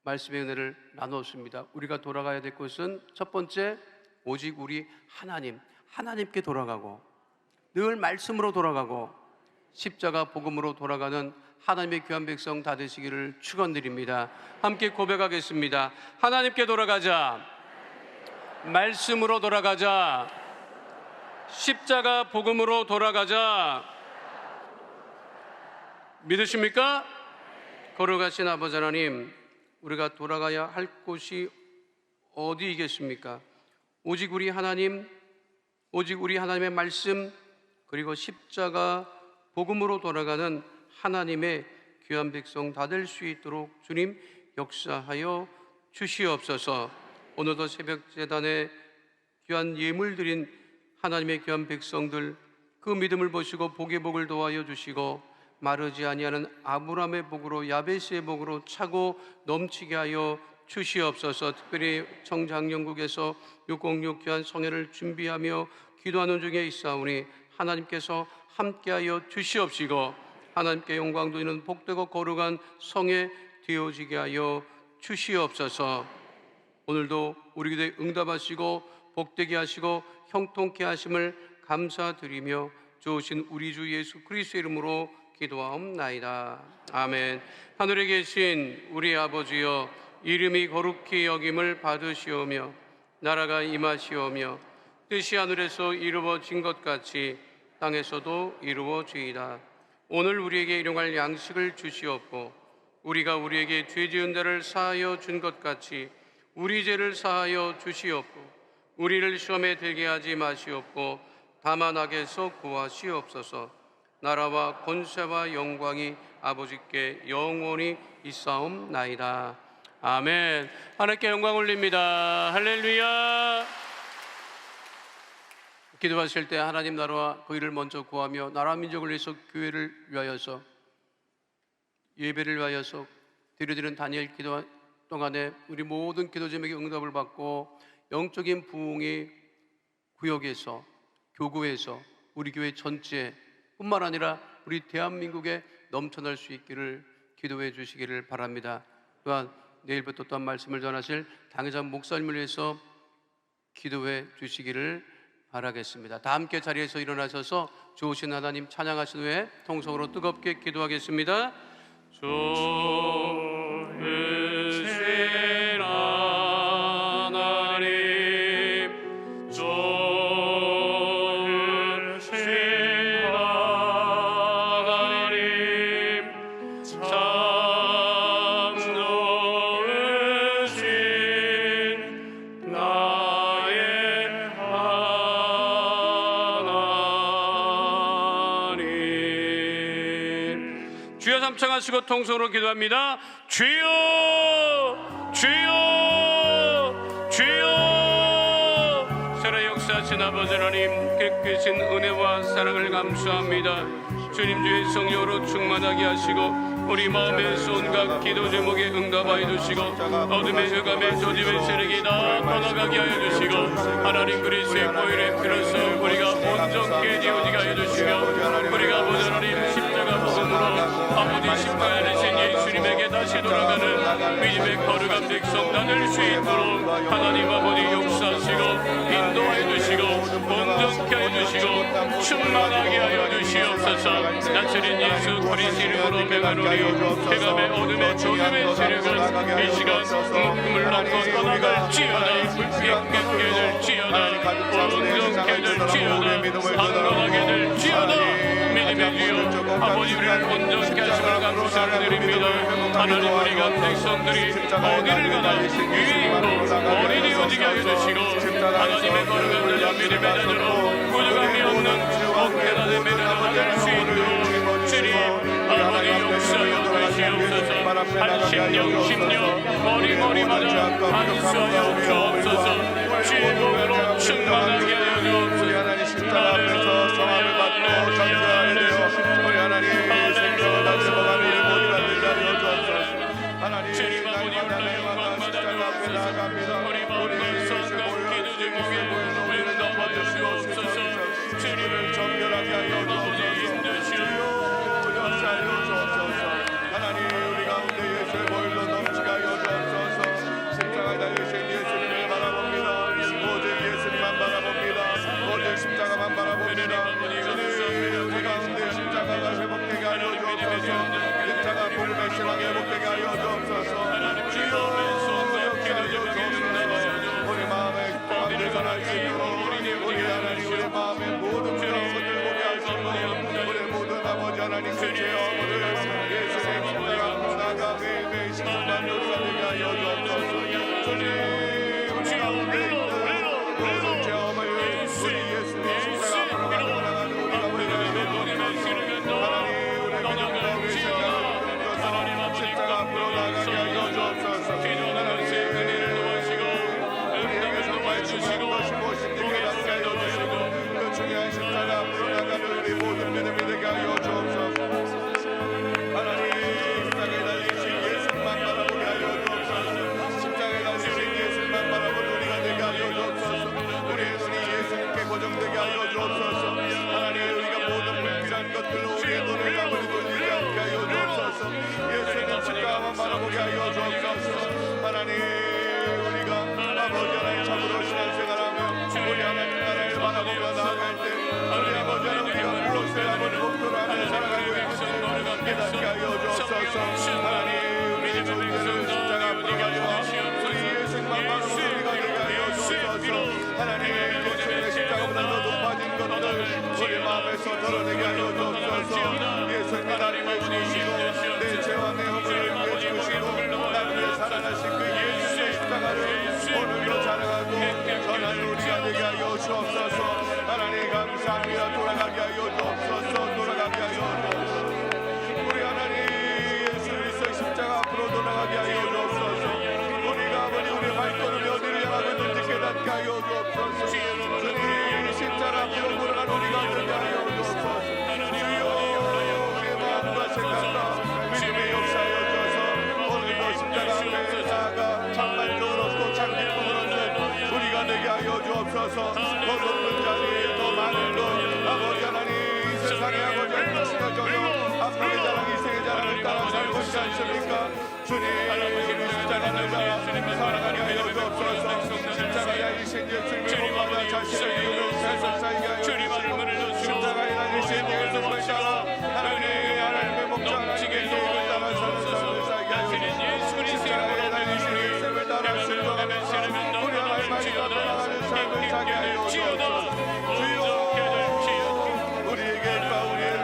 말씀의 은혜를 나누었습니다. 우리가 돌아가야 될 곳은 첫 번째, 오직 우리 하나님께 돌아가고 늘 말씀으로 돌아가고 십자가 복음으로 돌아가는 하나님의 귀한 백성 다 되시기를 축원드립니다. 함께 고백하겠습니다. 하나님께 돌아가자. 말씀으로 돌아가자. 십자가 복음으로 돌아가자. 믿으십니까? 걸어가신 아버지 하나님, 우리가 돌아가야 할 곳이 어디이겠습니까? 오직 우리 하나님, 오직 우리 하나님의 말씀, 그리고 십자가 복음으로 돌아가는 하나님의 귀한 백성 다 될 수 있도록 주님 역사하여 주시옵소서. 오늘도 새벽 제단에 귀한 예물 드린 하나님의 귀한 백성들 그 믿음을 보시고 복의 복을 도와여 주시고 마르지 아니하는 아브라함의 복으로 야베스의 복으로 차고 넘치게 하여 주시옵소서. 특별히 청장년국에서 606 귀한 성회를 준비하며 기도하는 중에 있사오니 하나님께서 함께하여 주시옵시고 하나님께 영광 돌리는 복되고 거룩한 성회 되어지게 하여 주시옵소서. 오늘도 우리 기도에 응답하시고 복되게 하시고 형통케 하심을 감사드리며 좋으신 우리 주 예수 그리스도의 이름으로 기도하옵나이다. 아멘. 하늘에 계신 우리 아버지여, 이름이 거룩히 여김을 받으시오며 나라가 임하시오며 뜻이 하늘에서 이루어진 것 같이 땅에서도 이루어지이다. 오늘 우리에게 일용할 양식을 주시옵고 우리가 우리에게 죄 지은 자를 사하여 준 것 같이 우리 죄를 사하여 주시옵고 우리를 시험에 들게 하지 마시옵고 다만 악에서 구하시옵소서. 나라와 권세와 영광이 아버지께 영원히 있사옵나이다. 아멘. 하나님께 영광 올립니다. 할렐루야. 기도하실 때 하나님 나라와 그 일을 먼저 구하며 나라 민족을 위해서 교회를 위하여서 예배를 위하여서 드려지는 다니엘 기도 동안에 우리 모든 기도 제목의 응답을 받고 영적인 부흥이 구역에서 교구에서 우리 교회 전체 뿐만 아니라 우리 대한민국에 넘쳐날 수 있기를 기도해 주시기를 바랍니다. 또한 내일부터 또한 말씀을 전하실 당회장 목사님을 위해서 기도해 주시기를 바라겠습니다. 다 함께 자리에서 일어나셔서 좋으신 하나님 찬양하신 후에 통성으로 뜨겁게 기도하겠습니다. 좋으신 하나님, 좋으신 하나님, 참 좋으신 나의 하나님. 주여 삼창하시고 통성으로 기도합니다. 주여, 주여, 주여. 살아 역사하신 아버지 하나님, 깨끗신 은혜와 사랑을 감사합니다. 주님 주의 성령으로 충만하게 하시고 우리 마음의 온갖 기도 제목에 응답하여 주시고 어둠의 흑암의 조짐의 세력이 다 떠나가게 하여 주시고 하나님 그리스도의 보혈의 피로써 우리가 온전케 되어지게 하여 주시며 우리가 아버지 하나님 십자가 복음으로 아버지 십자가에 내신 예수님에게 다시 돌아가는 믿음의 거룩한 백성 될 수 있도록 하나님 아버지 역사하시고 인도하여 주시고 온전케 하여 주시고 충만하게 하여 주시옵소서. 나처린 예수 그리스도 이름으로 명하노니 흑암의 어둠의 조짐의 세력은 이 시간 물러서 떠나갈지어다. 깨끗게 될지어다. 온전케 될지어다. 강건하게 될지어다. 믿음의 주여 아버지 우리를 온전케 하심을 감사를 드립니다. 하나님 우리가 백성들이 어디를 가나 위에 있고 어디 되어지게 하여 주시고 하나님의 거룩한 자녀 믿음의 자녀로 부족함이 없는 억대단의 매너가 될 수 있도록 주님 아버지 역사여 주시옵소서. 한심령 심령 머리마다 안수하여 주옵소서. 주의 복으로 충만하게 하여 주옵소서. 앞에서 성함을 받고 전도하게 되어 우리 하나님 생명을 달성하는 이 모든 것들 하여 주옵소서. 하나님 주님 아버지 날마다 십자가 앞에 나아갑니다. 우리 예수 보혈 기도 제목에 응답하여 주옵소서. 주님을 정결하게 하여 주옵소서. 주여 역사하여 주옵소서. 하나님 우리 가운데 예수의 보혈로 넘치게 하여 주옵소서. 십자가에 달리신 예수님을 바라봅니다. 오직 예수님만 바라봅니다. 오직 십자가만 바라봅니다. 주님 우리 가운데 십자가가 회복되게 하여 주옵소서. 십자가 복음의 신앙이 회복되게 하여 주옵소서. 주여 역사하여 주옵소서. 우리 마음에 가운데 전할 수 있도록 우리 하나님 우리 마음의 모든 부정것들 보게 하시고 우리 모든 아버지 하나님 그 죄업을 예수의 십자가 앞으로 나가 매일매일 신성만 역사되게 하여 주옵소서. 주님 우리 가운데 있는 모든 죄업을 우리 예수님 십자가 앞으로 나가는 우리 가운데 하나님 우리 믿음과 위생과 십자가 앞으로 나가게 하여 주옵소서. 하나님 우리에게 정말 중요한 것이 무엇인지 깨닫게 하여 주시고 그 중요한 십자가 앞으로 나가는 우리 모든 믿음이 되게 하여 주옵소서. 하나님 십자가에 달리신 예수만 바라보게 하여 주옵소서. 십자가에 달리신 예수만 바라보는 우리가 되게 하여 주옵소서. 우리의 눈이 예수님께 고정되게 하여 주옵소서. 하나님 우리가 모든 불필요한 것들로 우리의 눈을 아무리 돌리지 않게 하여 주옵소서. 예수님 십자가만 바라보게 하여 주옵소서. 하나님 우리가 아버지 하나님 참으로 신앙생활하며 우리 하나님 나라를 바라보며 나아갈 때 우리 아버지 하나님 우리가 무엇을 아버지 목표로 하며 살아가고 있는지 깨닫게 하여 주옵소서. 하나님 우리의 존재는 십자가 앞으로 가져와 우리 예수님만 바라보는 우리가 되게 하여 주옵소서. 하나님 예수님의 십자가보다 더 높아진 것들 우리 마음에서 덜어내게 하여 주옵소서. 예수님 하나님을 주시고 내 죄와 내 허물을 위해 주시고 나를 위해 살아나신 그 예수의 십자가를 오늘도 자랑하고 전하는 우리가 되게 하여 주옵소서. 하나님 감사합니다. 돌아가게 하여 주옵소서. 돌아가게 하여 주옵소서. 우리 하나님 예수 그리스도의 십자가 앞으로 돌아가게 하여 주옵소서. 우리가 아버지 우리 발걸음이 어디를 향하고 있는지 깨닫게 하여 주옵소서. 주님 십자가 앞으로 돌아가는 우리가 되게 하여 주옵소서. 주여 우리의 마음과 생각과 믿음의 역사하여 주셔서 오늘도 십자가 앞에 나아가 참 만족스럽고 참 기쁨을 얻는 우리가 되게 하여 주옵소서. 더 높은 자리 더 많은 것 아버지 하나님 세상의 아버지 하나님 지켜줘서 앞으로의 자랑 이생의 자랑을 따라 살고 있지 않습니까? 주님 십자가를 따라 살아가게 하여 주옵소서. 십자가에 달리신 예수님을 본받아 자신의 이름을 세상 살게 하여 주시고 십자가에 달리신 예수님을 따라 하나님의 목자 하나님의 이름을 따라 사는 사람을 살게 하여 주시고 십자가에 달리신 예수님을 따라 순종하면서 우리 하나님 앞에 나아가는 삶을 살게 하여 주옵소서. 주여 우리에게가 우리의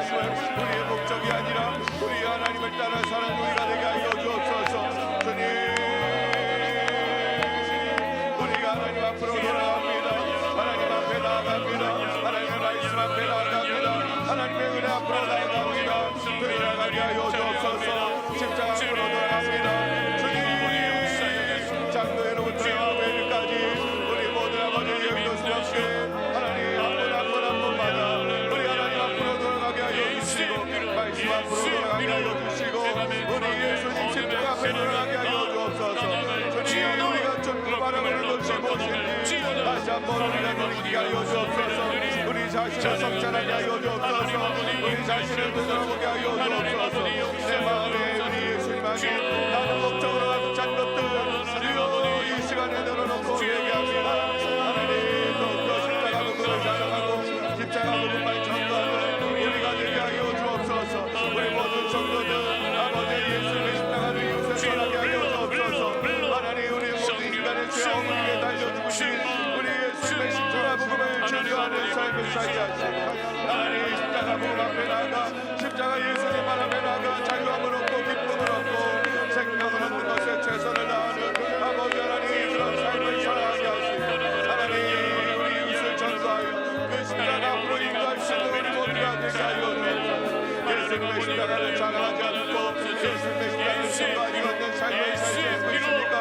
목적이 아니라 우리 하나님을 따라 사는 우리가 되게 하여 주옵소서. 주님 우리가 하나님 앞으로 돌아갑니다. 하나님 앞에 나아갑니다. 하나님 다시 한번 우리가 누리게 하여 주옵소서. 우리 자신을 성찰하게 하여 주옵소서. 우리 자신을 되돌아보게 하여 주옵소서. 내 마음에 우리 예수님 안에 나는 목적으로 가득 찬 것들 주여 이 시간에 내려놓고 얘기합니다. 하나님 또 십자가 부분을 자랑하고 십자가 부분만 전도하는 우리가 되게 하여 주옵소서. 우리 모든 성도들 아버지 예수님의 십자가를 이웃에 전하게 하여 주옵소서. 하나님 우리 모든 인간의 죄 어머니에 달려주신 우리 예수님의 십자가 부분을 전도하는 삶을 살게 하시고 하나님 십자가 부분 앞에 나가 십자가 예수님 발 앞에 나가 자유함을 얻고 기쁨을 얻고 생명을 얻는 것에 최선을 다하는 아버지 하나님 그런 삶을 살아가게 하시고 하나님 우리 이웃을 전도하여 그 십자가 앞으로 인도할 수 있는 우리 모두가 되게 하여 주옵소서. 예수님의 십자가를 자랑하지 않고 예수님의 십자가를 전도하지 않는 삶을 살게 것이니까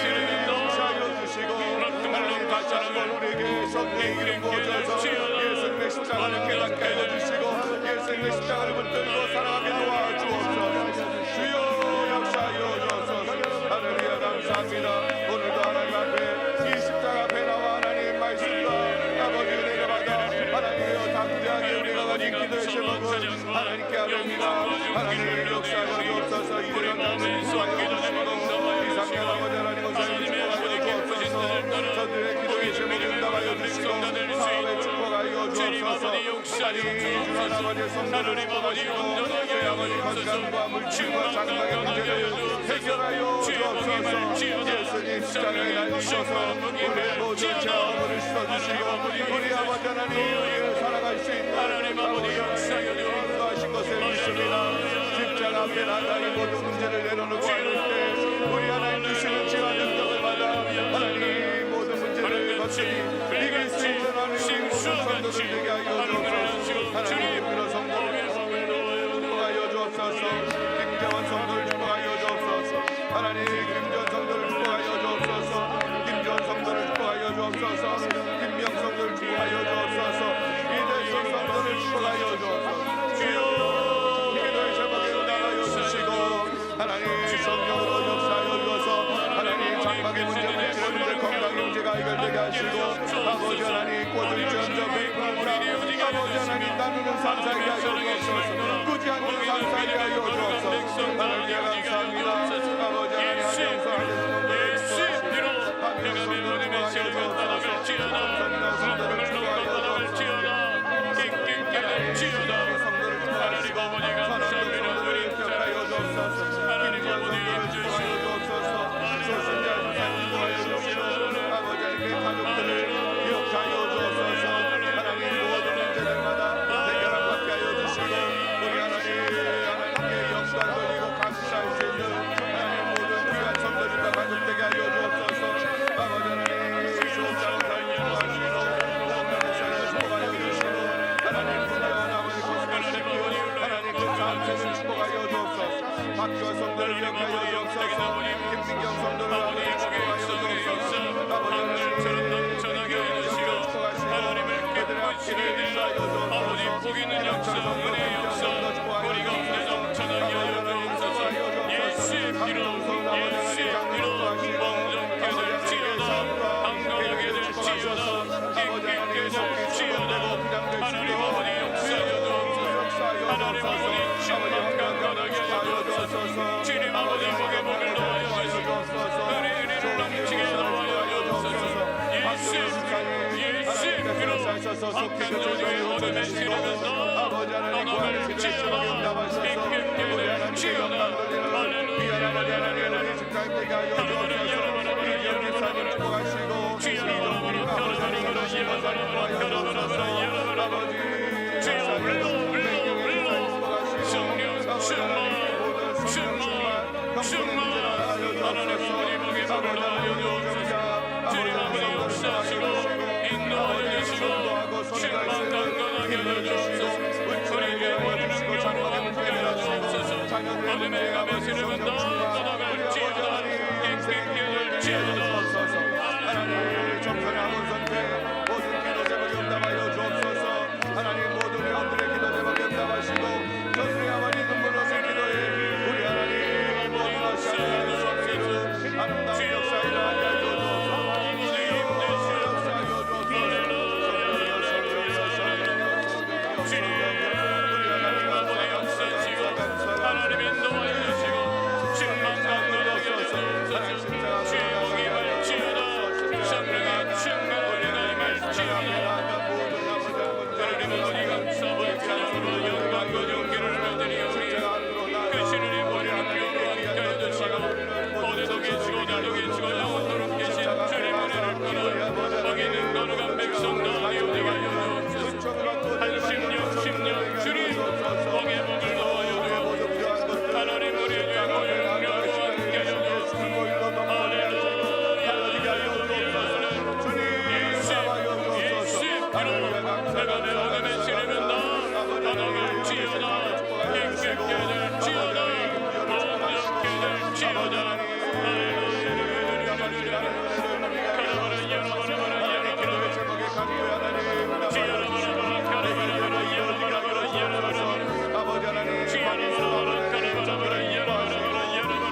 주님 용서하여 주시고 하나님 다시 한번 우리에게 성령의 이름 부어줘서 예수님의 십자가를 깨닫게 해주시고 예수님의 십자가를 붙들고 살아가게 도와주옵소서. 주여 역사하여 주옵소서. 할렐루야 감사합니다. 오늘도 하나님 앞에 이 십자가 앞에 나와 하나님 말씀과 아버지 은혜를 받아 하나님이여 담대하게 우리가 가진 기도의 제목은 하나님께 아뢰옵니다. 하나님 역사하여 주옵소서. 이들은 당신 수하여 주시고 이상한 아버지 하나님 오사님 축복하여 주옵소서. 저들의 기도의 제목을 응답하여 주시고 사업에 축복하여 주옵소서. 하나님 주한 아버지의 성도를 축복하시고 내 아버지 건강과 물질과 장막의 문제를 해결하여 주옵소서. 예수님 십자가에 달리셔서 우리의 모든 죄악을 씻어주시고 우리 아버지 하나님 우리를 살아갈 수 있는 아버지 하나님 인도하신 것을 믿습니다. 십자가 앞에 나가 이 모든 문제를 내려놓고 하는 때 우리 하나님 주시는 지혜와 능력을 받아 하나님 모든 문제를 거치니 이길 수 있는 하나님 모든 성도들 되게 하여 주옵소서. 하나님 그런 성도를 축복하여 주옵소서. 김재원 성도를 축복하여 주옵소서. 하나님 김재원 성도를 축복하여 주옵소서. 김재원 성도를 축복하여 주옵소서. 김명 성도를 축복하여 주옵소서. 이대성 성도를 축복하여 주옵소서. 주여 기도의 제목에 응답하여 주시고 하나님 성령으로 역사하여 주어서 하나님 장막의 문제, 물질의 문제, 건강의 문제가 해결되게 하시고 아버지 하나님 꽂을 전점 베풀라 아버지 하나님 나누는 삶 살게 하여 주옵소서. 꾸지 않는 삶 살게 하여 주옵소서. 하나님 감사합니다. 아버지 하나님 한영성하는 성도를 축복하시고 한영성도를 축복하여 주옵소서. 한성령 성도를 축복하여 주옵소서. 하나님 성도를 축복하시고 선한 성도를 격하여 주옵소서. 김지현 성도를 축복하여 주옵소서. 소신자 주사님 축복하여 주시고 아버지 하나님의 가족들을 기억하여 주옵소서. 하나님 모든 문제들마다 해결함 받게 하여 주시고 우리 하나님께 영광 돌리고 감사할 수 있는 하나님 모든 귀한 성도들과 가족되게 하여 주옵소서. 아버지 하나님 수업자원 사님 축복하시고 오늘의 사님 축복하여 주시고 하나님 부자원 아버지 고생하시고 하나님 그 감사를 축복하여 주옵소서. 박주와 성도를 기억하여 주옵소서. 김민경 성도를 아버지 축복하여 주옵소서. 아버지 하나님 그들의 앞길을 인도하여 주옵소서. 해당철 성도 김경 성도 축복하여 주옵소서. 아버지 하나님 축복하여 주옵소서. 강동성 아버지 하나님 장로 축복하시고 아버지 하나님의 삶과 계획을 축복하셔서 아버지 하나님의 속이 축복되고 부장될 수 있도록 역사하여 주옵소서. 아버지 건강하게 축복하여 주옵소서. 아버지 건강하게 축복하여 주옵소서. 좋은 일을 축복하여 주옵소서. 박수의 수사님 하나님께서 사셔서 속히 교정을 주시고 아버지 하나님 구하는 기도의 제목에 응답하셔서 우리 하나님께 영광 돌리는 귀한 아버지 하나님 우리 직장 되게 하여 주옵소서. 이기영 집사님 축복하시고 이동민 아버지 하나님 이동민 원사님 축복하여 주옵소서. 아버지 집사님 백경의 집사님 축복하시고 아버지 하나님 모든 성령 충만 경건의 문제를 하여 주옵소서. 아버지 하나님 요정자 아버지 하나님 성도를 축복하여 주시고 성도하고 손을 갈 수 있는 힘을 주시고 물질을 해결하여 주시고 장막의 문제를 해결하시고 자녀들의 문제에 아버지 성령 충만 우리 아버지 하나님 인생의 기쁨을 주시옵소서. 하나님 정선의 아무 선택 모든 기도 제목에 응답하여 주옵소서. 하나님 모든 회원들의 기도 제목에 응답하시고 저들의 아버지 눈물 없는 기도에 우리 하나님 모든 것이 하나님의 성령으로 아름다운 역사에 일어나게 하여 주옵소서.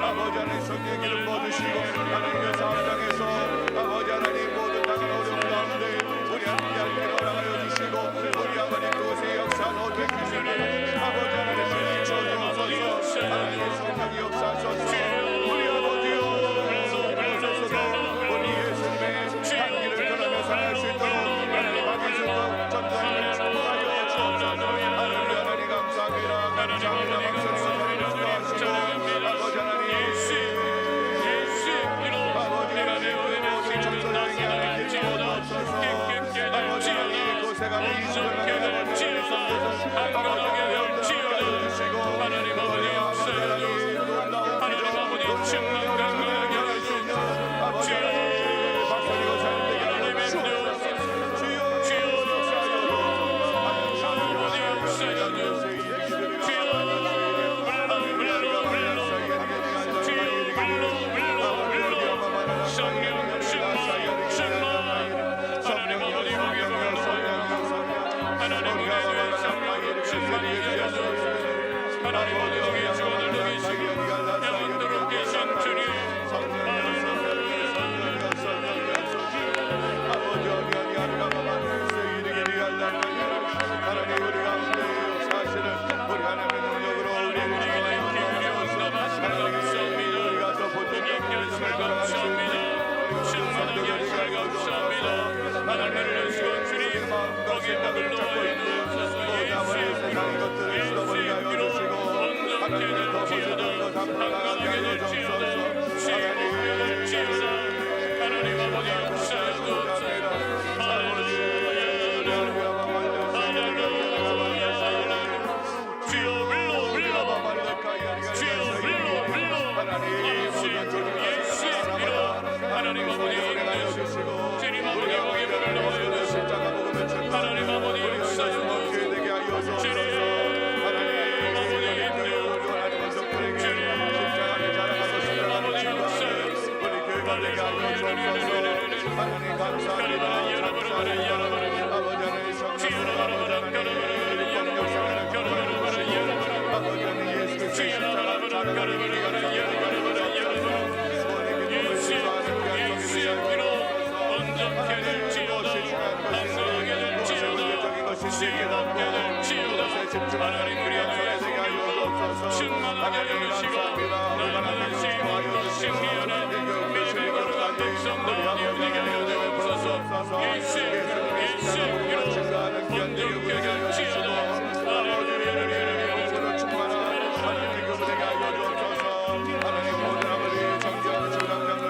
아버지 하나님 성령 기름 부어주시고 하나님의 사업장에서 아버지 하나님 모든 다른 어려움 가운데 우리 하나님 허락하여 주시고 우리 아버지 그곳에 역사 넣어주시고 아버지 하나님 주셔주옵소서 하나님의 성령이 역사하소서 우리 아버지여 그곳에서도 우리 예수님의 향기를 전하며 살아갈 수 있도록 하나님 앞에서도 전도하여 축복하여 주옵소서 하나님 감사합니다 감사합니다 감사합니다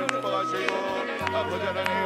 축복하시고 아버지 하나님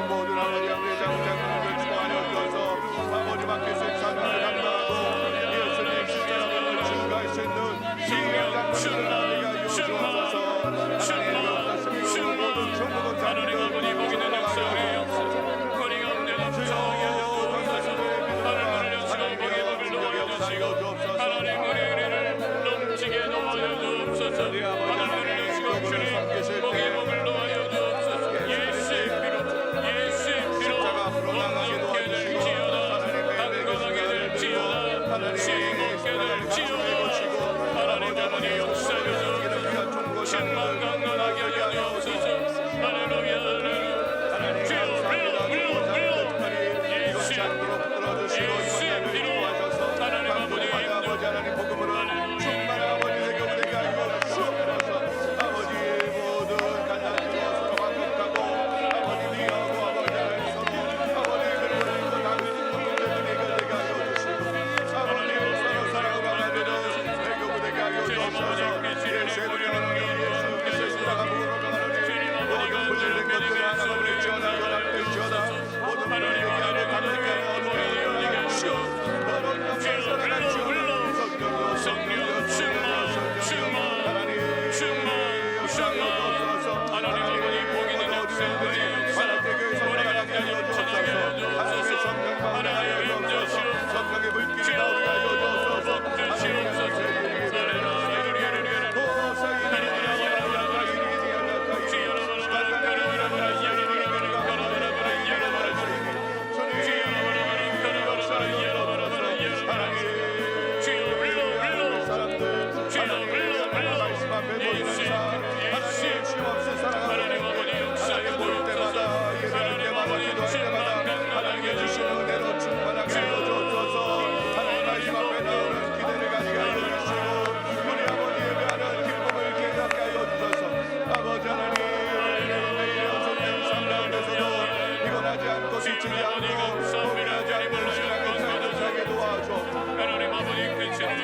지치지 않고 포기하지 않고 신앙의 삶을 살게 도와줘. 하나님 아버지 그 죄를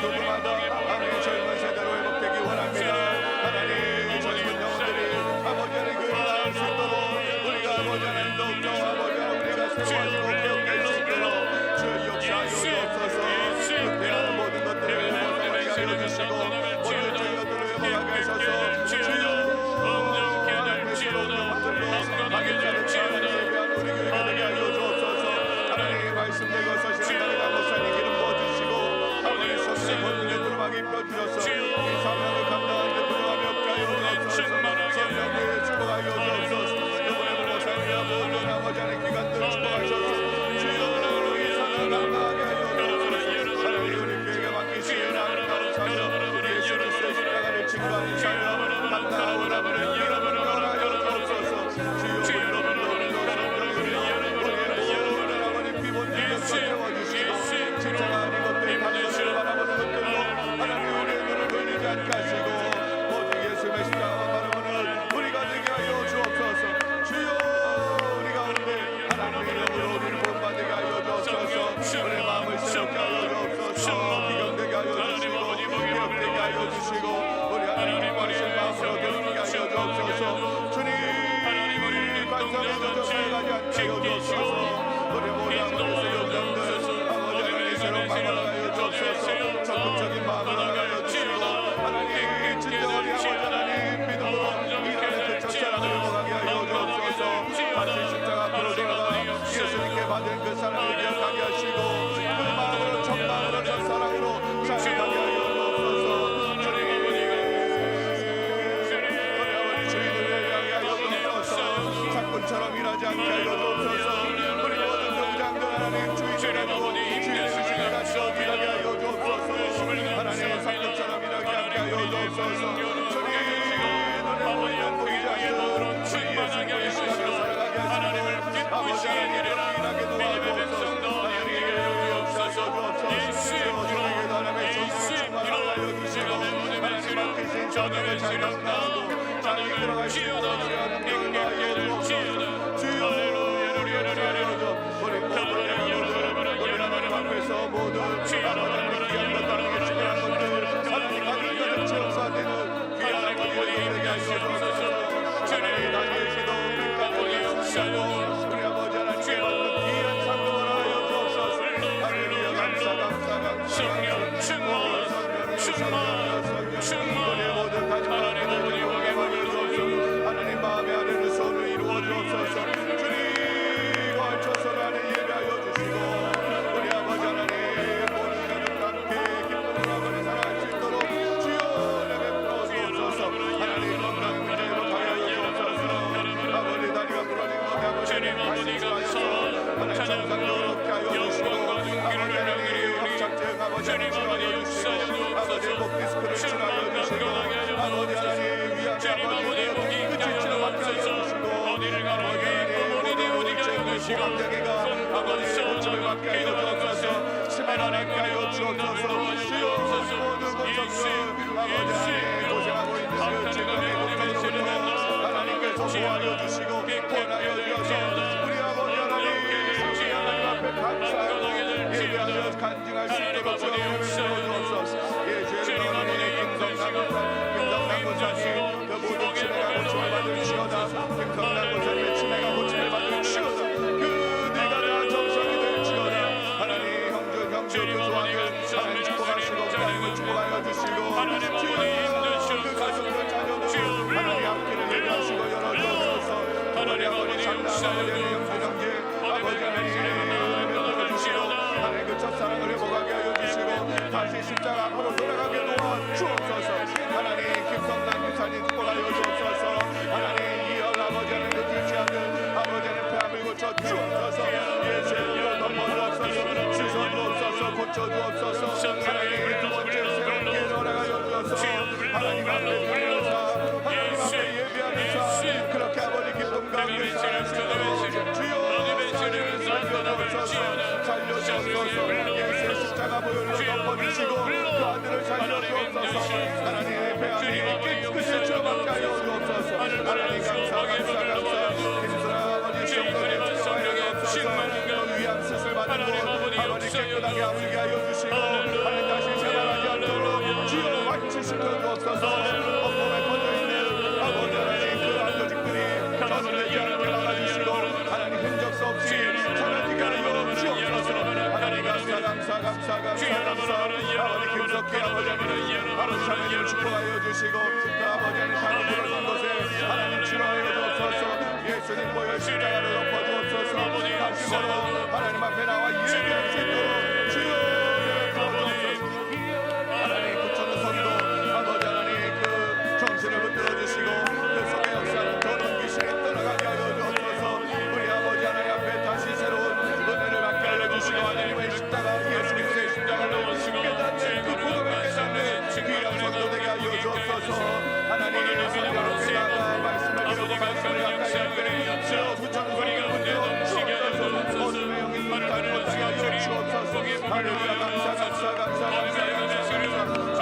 누구마다 하나님 젊은 세대로 회복되기 원합니다. 하나님 젊은 영혼들이 아버지 하나님 그 나을 수 있도록 우리가 아버지 하나님 더욱더 아버지 하나님 우리가 세워지고 배우게 할 수 있도록 주의 역사하여 주옵소서. 은폐하는 모든 것들을 벗어나게 하여 주시고 모든 저희 것들을 회복하게 하셔서 주여 하나님의 새로운 영혼들로 하나님의 예배하는 우리 교회가 되게 하여 주옵소서. 하나님의 말씀대로 서시는 나라가 목사님 기름 부어주시고 아버지 성령의 권능에 두루마기 입혀주셔서 이 사명을 감당하는 데 두루마기 없게 하여 주옵소서. 성령의 축복하여 주옵소서. 이번에 목사님이야 모든 아버지 하나님 기관들 축복하셔서 주여 이 사명을 감당하게 하여 주옵소서. 하나님 우리 교회가 맡기시는 아름다운 사명 예수 그리스도의 십자가를 증거하는 사명 감당하고 나면 이름을 떠나여 주옵소서. 주여 우리의 모든 아버지 피본들을 세워주시고 십자가 아닌 것들 단순을 바라보는 것들로 하나님 우리의 눈을 돌리지 않게 하시고 모두 예수의 십자가만 바라보는 우리가 되게 하여 주옵소서. 주여 우리 가운데 하나님의 이름으로 우리를 본받게 하여 주옵소서. 우리의 마음을 새롭게 하여 주옵소서. 기경되게 하여 주시고 기억되게 하여 주시고 우리 하나님 말씀 마음으로 견디게 하여 주옵소서. 주님 반성의 도전을 가지 않게 하여 주옵소서. 우리 모든 아버지의 영광들 아버지 하나님 새로운 마음을 하여 주옵소서. 적극적인 마음을 하여 주시고 하나님 진정 우리 아버지 하나님 믿음으로 일하는 그 첫사랑을 회복하게 하여 주옵소서. 다시 십자가 앞으로 돌아가 예수님께 받은 그 사랑을 기억하게 하시고 그 마음으로 첫 마음으로 첫사랑으로 살아가게 하여 주옵소서. 주님 우리 아버지 주인을 향하게 하여 주옵소서. 사건처럼 일하지 않게 하여 주옵소서. 우리 모든 병장들 하나님 주인을 하고 주인을 시간하시고 일하게 하여 주옵소서. 하나님 사건처럼 일하게 하게 하여 주옵소서. 주님 눈에 보이는 보이지 않는 주의 예수님의 시간을 살아가게 하시고 아버지 하나님 일하게 도와주옵소서. 하나님 주옵소서 주님에게 하나님의 소수를 충만하게 하여 주시고 하나님 맡기신 사명을 잘 감당하고 잘 이끌어갈 수 있도록 주하는 명을 하여 주옵소서. 주여 우리 하여줘 우리 모든 영혼들 우리 하나님 앞에서 모두 아버지 하나님 귀한 것 다르게 중요한 것들 하나님 가진 것을 채워사되는 귀한 아버지 되게 하여 주옵소서. 하나님 나의 기도 빛가보니 역사고 우리 아버지 하나님께 받는 귀한 상급을 하여 주옵소서. 할렐루야 감사 감사 감사 우리 모든 가진 하나님 아버지 보게 하여 주옵소서. 하나님 마음에 아뢰는 소원을 이루어 주옵소서. 주님 걸쳐서 나를 예배하여 주시고 우리 아버지 하나님 모든 가족과 함께 기쁨을 아버지 살아갈 수 있도록 주여 내게 풀어주옵소서. 하나님 건강 문제 회복하여 주옵소서. 아버지 다리가 부러진 것 아버지 하나님 말씀하셔서 하나님 정상적으로 얻게 하여 주시고 아버지 하나님 합작증 아버지 하나님 치료하여 주시고 아버지 목 디스크를 치료하여 주시고 아버지 하나님 위암의 아버지 그 지치를 받게 하여 주시고 아버지 모든 우울증 고감장애가 아버지 고침을 받게 하여 주옵소서. 치매를 받게 하여 주옵소서. 주여 모든 고통들 아버지 하나님 고생하고 있는 그 증감의 고통으로부터 하나님께서 보호하여 주시고 구원하여 주셔서 우리 아버지 하나님 앞에 감사하고 예배하며 간증할 수 있도록 주옵소서. 예 주의 하나님 김성남 권사님 그 모든 치매가 고침을 받을 치어다. 김성남 권사님의 치매가 고침을 받을 치어다. 그 네가 다 정성이 될 치어다. 하나님 형주 교수왕을 하나님 축복하시고 하나님을 축복하여 주시고 그렇게 아버지 하나님 아버지 하나님을 축복하여 주시고 그 아버지 하나님 다른 부러진 곳에 하나님 치료하여 주옵소서. 예수님 보혈 십자가를 덮어주옵소서. 다시 걸어 하나님 앞에 나와 예배할 수 있도록 주여 부어주옵소서. 하나님 붙여는 성도 아버지 하나님 그 정신을 붙들어 주시고 그 속에 역사하는 더러운 귀신이 떠나가게 하여 주옵소서. 우리 아버지 하나님 앞에 다시 새로운 은혜를 받게 하여 주시고 하나님의 십자가 예수 그리스도의 십자가를 깨닫는 그 복음을 깨닫는 귀한 성도 되게 하여 주옵소서. 하나님 여러분께 나가 말씀을 들고 말씀을 가까이 하게 주여 붙여는 성을 붙들어 주옵소서. 어둠의 영이 눈깔 못하게 하여 주옵소서. 할렐루야 감사 감사 감사 감사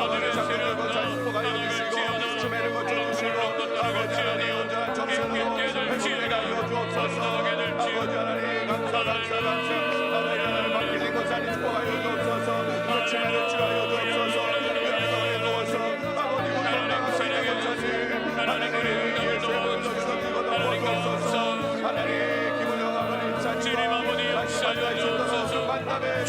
아버지 자꾸 들고 잘 축복하여 주시고 주매를 거쳐주시고 아버지 하나님 온전한 정신으로 회복되게 하여 주옵소서. 아버지 하나님 감사 감사 감사 아버지 하나님 맡기는 것 자리 축복하여 주옵소서. 그 치매를 치료하여 주옵소서. 위안에 누워서 아버지 우리 건강한 생명을 하나님 예수의 불러주셔서 이거 덮어주옵소서. 하나님 기분영 아버님 자녀와 다시 만날 수 있도록 만남의